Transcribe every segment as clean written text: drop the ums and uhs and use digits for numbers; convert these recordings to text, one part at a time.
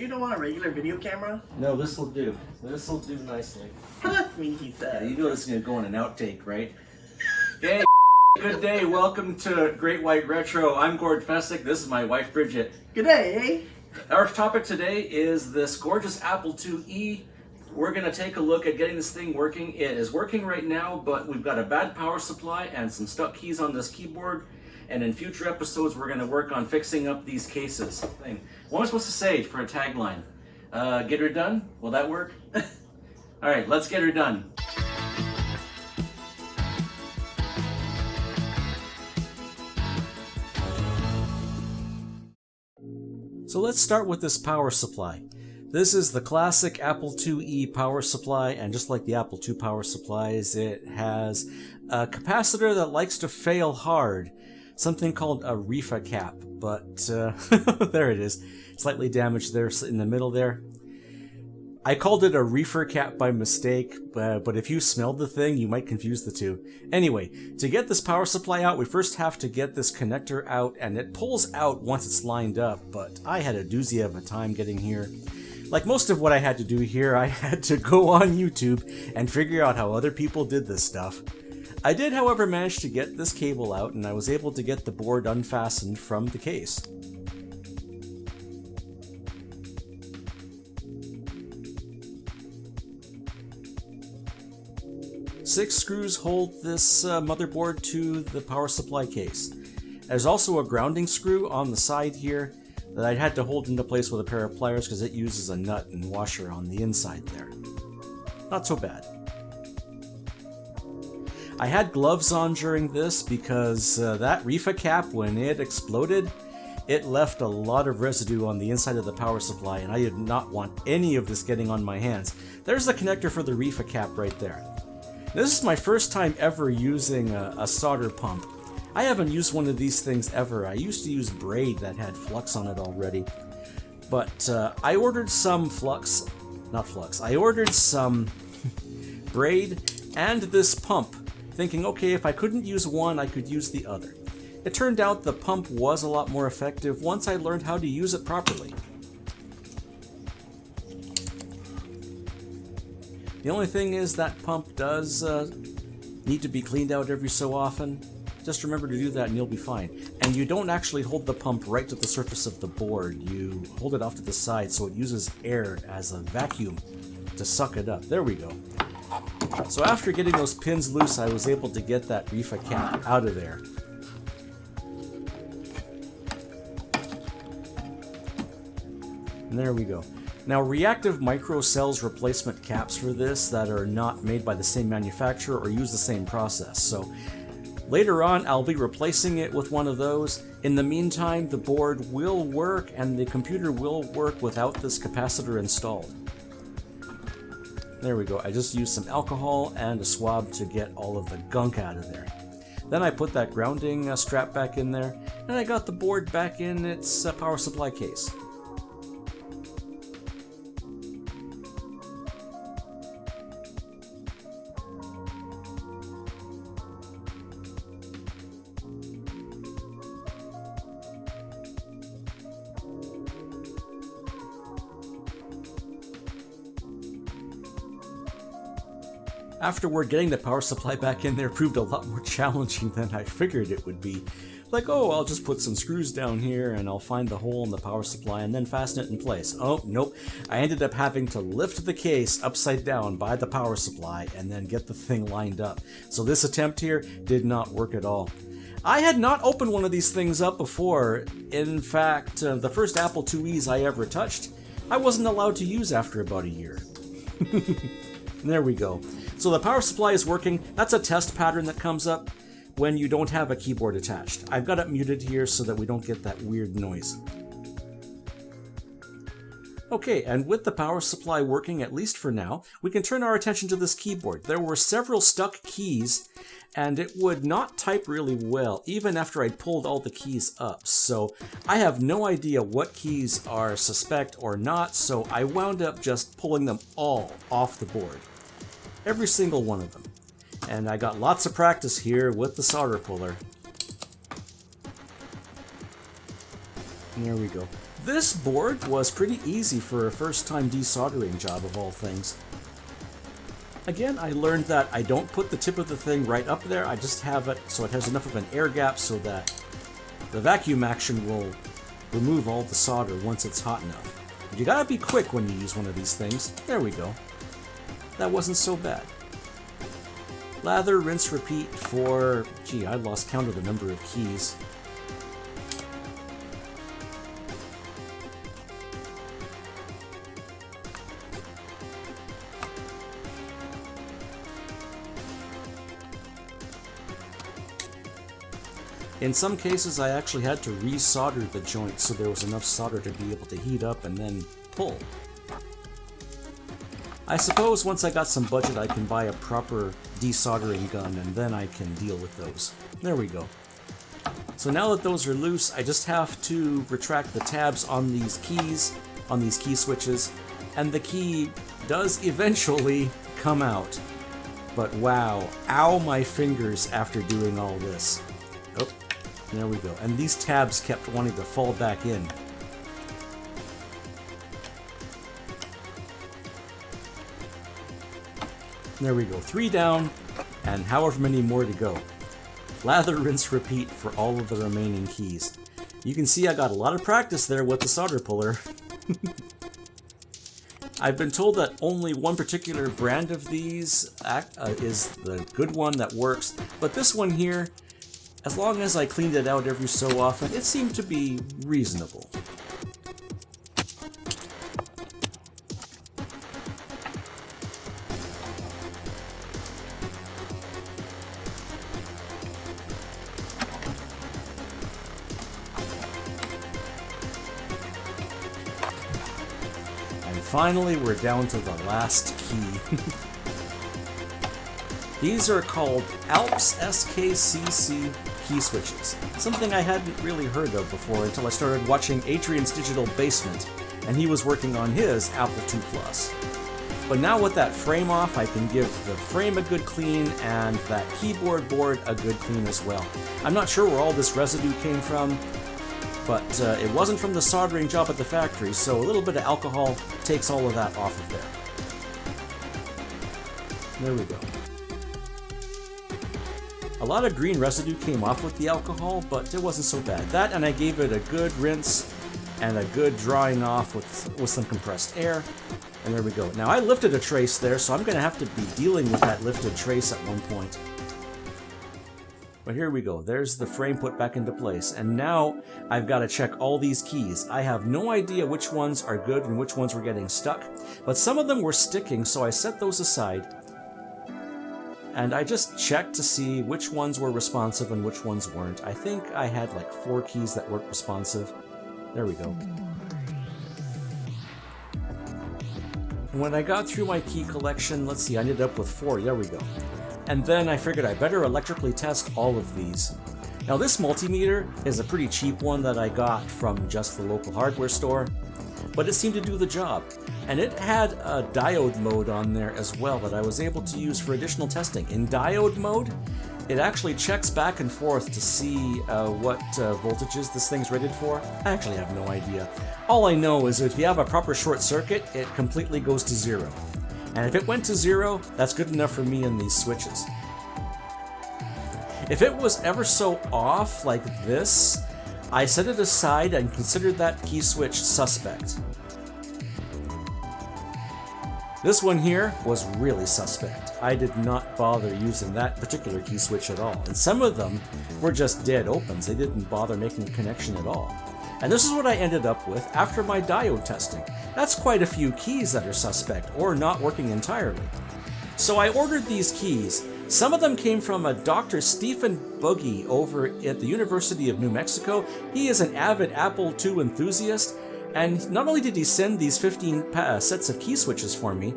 You don't want a regular video camera? No, this'll do. This'll do nicely. Trust me, he said. Yeah, you know this is gonna go in an outtake, right? Hey, good day. Welcome to Great White Retro. I'm Gord Fessick. This is my wife, Bridget. Good day, Our topic today is this gorgeous Apple IIe. We're gonna take a look at getting this thing working. It is working right now, but we've got a bad power supply and some stuck keys on this keyboard. And in future episodes, we're gonna work on fixing up these cases. What am I supposed to say for a tagline? Get her done? Will that work? All right, let's get her done. So let's start with this power supply. This is the classic Apple IIe power supply, and just like the Apple II power supplies, it has a capacitor that likes to fail hard. Something called a RIFA cap, but there it is. Slightly damaged there in the middle there. I called it a reefer cap by mistake, but if you smelled the thing, you might confuse the two. Anyway, to get this power supply out, we first have to get this connector out, and it pulls out once it's lined up, but I had a doozy of a time getting here. Like most of what I had to do here, I had to go on YouTube and figure out how other people did this stuff. I did, however, manage to get this cable out, and I was able to get the board unfastened from the case. Six screws hold this motherboard to the power supply case. There's also a grounding screw on the side here that I had to hold into place with a pair of pliers because it uses a nut and washer on the inside there. Not so bad. I had gloves on during this because that RIFA cap, when it exploded, it left a lot of residue on the inside of the power supply, and I did not want any of this getting on my hands. There's the connector for the RIFA cap right there. This is my first time ever using a solder pump. I haven't used one of these things ever. I used to use braid that had flux on it already. But I ordered some I ordered some braid and this pump, thinking, okay, if I couldn't use one, I could use the other. It turned out the pump was a lot more effective once I learned how to use it properly. The only thing is that pump does need to be cleaned out every so often. Just remember to do that and you'll be fine. And you don't actually hold the pump right to the surface of the board. You hold it off to the side so it uses air as a vacuum to suck it up. There we go. So after getting those pins loose, I was able to get that RIFA cap out of there. And there we go. Now, reactive microcells replacement caps for this that are not made by the same manufacturer or use the same process. So later on, I'll be replacing it with one of those. In the meantime, the board will work and the computer will work without this capacitor installed. There we go. I just used some alcohol and a swab to get all of the gunk out of there. Then I put that grounding strap back in there, and I got the board back in its power supply case. Afterward, getting the power supply back in there proved a lot more challenging than I figured it would be. Like, oh, I'll just put some screws down here and I'll find the hole in the power supply and then fasten it in place. Oh, nope. I ended up having to lift the case upside down by the power supply and then get the thing lined up. So this attempt here did not work at all. I had not opened one of these things up before. In fact, the first Apple IIes I ever touched, I wasn't allowed to use after about a year. There we go. So the power supply is working. That's a test pattern that comes up when you don't have a keyboard attached. I've got it muted here so that we don't get that weird noise. Okay, and with the power supply working, at least for now, we can turn our attention to this keyboard. There were several stuck keys, and it would not type really well, even after I'd pulled all the keys up. So I have no idea what keys are suspect or not, so I wound up just pulling them all off the board. Every single one of them. And I got lots of practice here with the solder puller. And there we go. This board was pretty easy for a first-time desoldering job of all things. Again, I learned that I don't put the tip of the thing right up there, I just have it so it has enough of an air gap so that the vacuum action will remove all the solder once it's hot enough. But you gotta be quick when you use one of these things. There we go. That wasn't so bad. Lather, rinse, repeat for... Gee, I lost count of the number of keys. In some cases, I actually had to resolder the joint so there was enough solder to be able to heat up and then pull. I suppose once I got some budget, I can buy a proper desoldering gun and then I can deal with those. There we go. So now that those are loose, I just have to retract the tabs on these keys, on these key switches, and the key does eventually come out. But wow, ow my fingers after doing all this. Oh. There we go. And these tabs kept wanting to fall back in. There we go. 3 down, and however many more to go. Lather, rinse, repeat for all of the remaining keys. You can see I got a lot of practice there with the solder puller. I've been told that only one particular brand of these is the good one that works, but this one here, as long as I cleaned it out every so often, it seemed to be reasonable. And finally, we're down to the last key. These are called Alps SKCC key switches, something I hadn't really heard of before until I started watching Adrian's Digital Basement, and he was working on his Apple II Plus. But now with that frame off, I can give the frame a good clean and that keyboard board a good clean as well. I'm not sure where all this residue came from, but it wasn't from the soldering job at the factory, so a little bit of alcohol takes all of that off of there. There we go. A lot of green residue came off with the alcohol, but it wasn't so bad. That, and I gave it a good rinse and a good drying off with some compressed air. And there we go. Now I lifted a trace there, so I'm going to have to be dealing with that lifted trace at one point. But here we go. There's the frame put back into place. And now I've got to check all these keys. I have no idea which ones are good and which ones were getting stuck. But some of them were sticking, so I set those aside. And I just checked to see which ones were responsive and which ones weren't. I think I had like 4 keys that weren't responsive. There we go. When I got through my key collection, let's see, I ended up with 4. There we go. And then I figured I better electrically test all of these. Now this multimeter is a pretty cheap one that I got from just the local hardware store, but it seemed to do the job. And it had a diode mode on there as well that I was able to use for additional testing. In diode mode, it actually checks back and forth to see what voltages this thing's rated for. I actually have no idea. All I know is if you have a proper short circuit, it completely goes to 0. And if it went to 0, that's good enough for me in these switches. If it was ever so off like this, I set it aside and considered that key switch suspect. This one here was really suspect. I did not bother using that particular key switch at all. And some of them were just dead opens. They didn't bother making a connection at all. And this is what I ended up with after my diode testing. That's quite a few keys that are suspect or not working entirely. So I ordered these keys. Some of them came from a Dr. Stephen Buggy over at the University of New Mexico. He is an avid Apple II enthusiast. And not only did he send these 15 sets of key switches for me,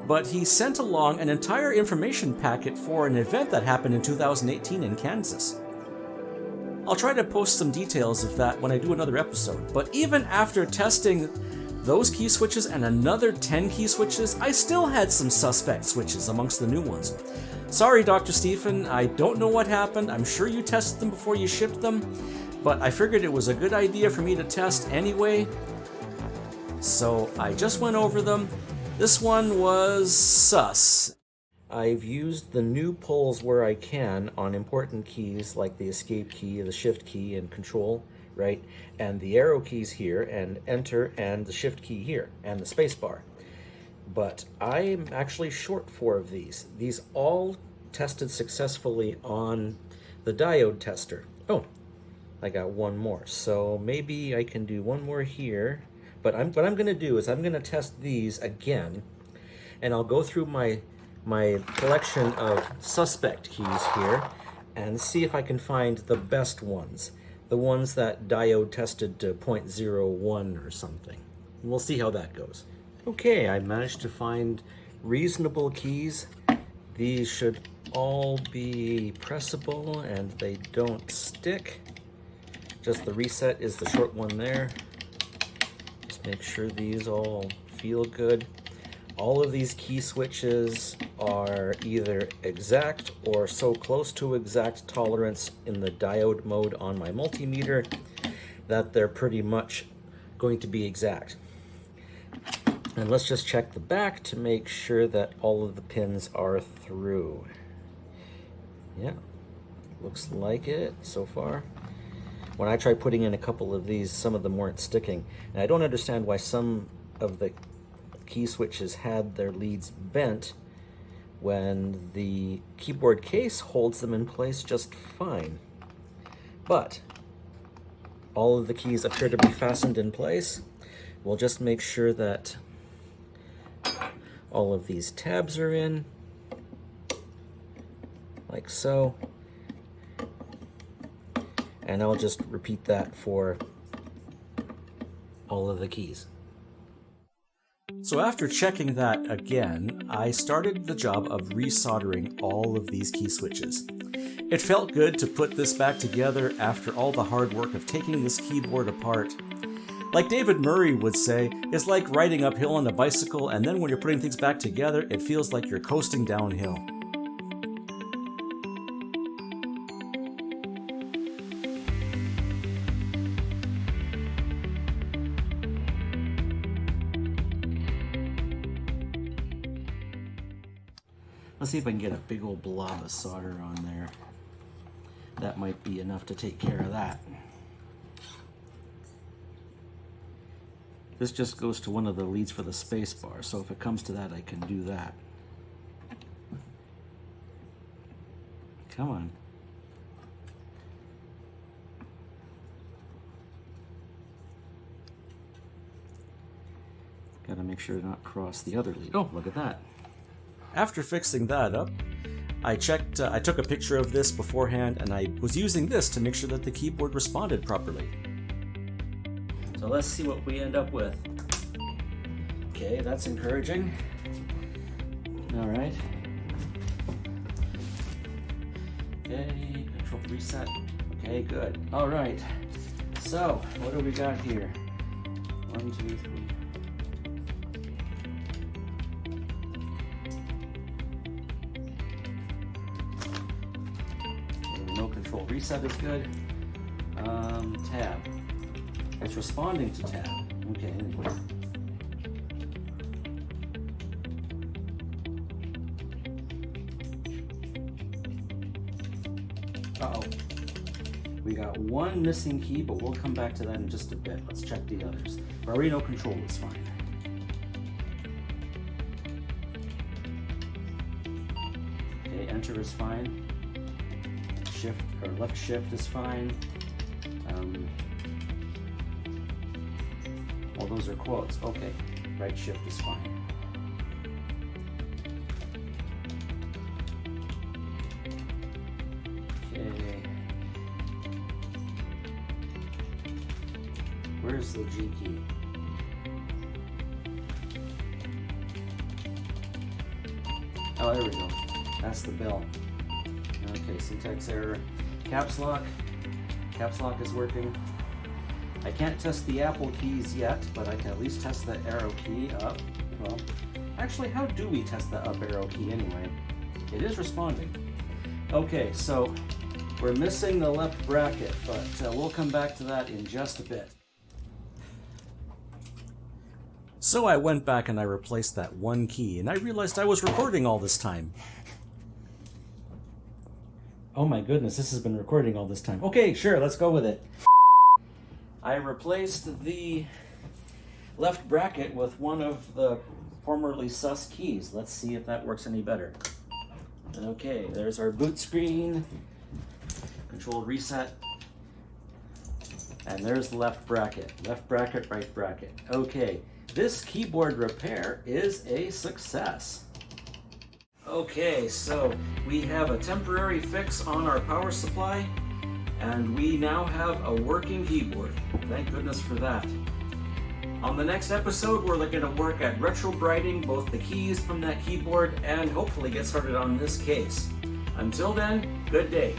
but he sent along an entire information packet for an event that happened in 2018 in Kansas. I'll try to post some details of that when I do another episode, but even after testing those key switches and another 10 key switches, I still had some suspect switches amongst the new ones. Sorry, Dr. Stephen, I don't know what happened. I'm sure you tested them before you shipped them. but I figured it was a good idea for me to test anyway. So I just went over them. This one was sus. I've used the new pulls where I can on important keys like the escape key, the shift key, and control, right? And the arrow keys here, and enter, and the shift key here, and the space bar. But I'm actually short 4 of these. These all tested successfully on the diode tester. Oh, I got one more. So maybe I can do one more here. But what I'm gonna do is I'm gonna test these again, and I'll go through my collection of suspect keys here and see if I can find the best ones. The ones that diode tested to 0.01 or something. We'll see how that goes. Okay, I managed to find reasonable keys. These should all be pressable and they don't stick. Just the reset is the short one there. Just make sure these all feel good. All of these key switches are either exact or so close to exact tolerance in the diode mode on my multimeter that they're pretty much going to be exact. And let's just check the back to make sure that all of the pins are through. Yeah, looks like it so far. When I tried putting in a couple of these, some of them weren't sticking. And I don't understand why some of the key switches had their leads bent when the keyboard case holds them in place just fine. But all of the keys appear to be fastened in place. We'll just make sure that all of these tabs are in, like so. And I'll just repeat that for all of the keys. So after checking that again, I started the job of resoldering all of these key switches. It felt good to put this back together after all the hard work of taking this keyboard apart. Like David Murray would say, it's like riding uphill on a bicycle, and then when you're putting things back together, it feels like you're coasting downhill. Let's see if I can get a big old blob of solder on there. That might be enough to take care of that. This just goes to one of the leads for the space bar, so if it comes to that, I can do that. Come on. Gotta make sure to not cross the other lead. Oh, look at that. After fixing that up, I took a picture of this beforehand, and I was using this to make sure that the keyboard responded properly. So let's see what we end up with. Okay, that's encouraging. All right. Okay, control reset. Okay, good. All right. So, what do we got here? 1, 2, 3. No control reset is good. Tab. It's responding to tab. Okay, anyway. Uh-oh. We got one missing key, but we'll come back to that in just a bit. Let's check the others. Reno control is fine. Okay, enter is fine. Shift or left shift is fine. Well, those are quotes. Okay, right shift is fine. Okay. Where's the G key? Oh, there we go. That's the bell. Okay, syntax error. Caps lock. Caps lock is working. I can't test the Apple keys yet, but I can at least test the arrow key up. Well, actually, how do we test the up arrow key anyway? It is responding. Okay, so We're missing the left bracket, but we'll come back to that in just a bit. So I went back and I replaced that one key, and I realized I was recording all this time. Oh my goodness, this has been recording all this time. Okay, sure, let's go with it. I replaced the left bracket with one of the formerly sus keys. Let's see if that works any better. Okay, there's our boot screen. Control reset. And there's the left bracket. Left bracket, right bracket. Okay, this keyboard repair is a success. Okay, so we have a temporary fix on our power supply, and we now have a working keyboard. Thank goodness for that. On the next episode, we're going to work at retro-brighting both the keys from that keyboard and hopefully get started on this case. Until then, good day.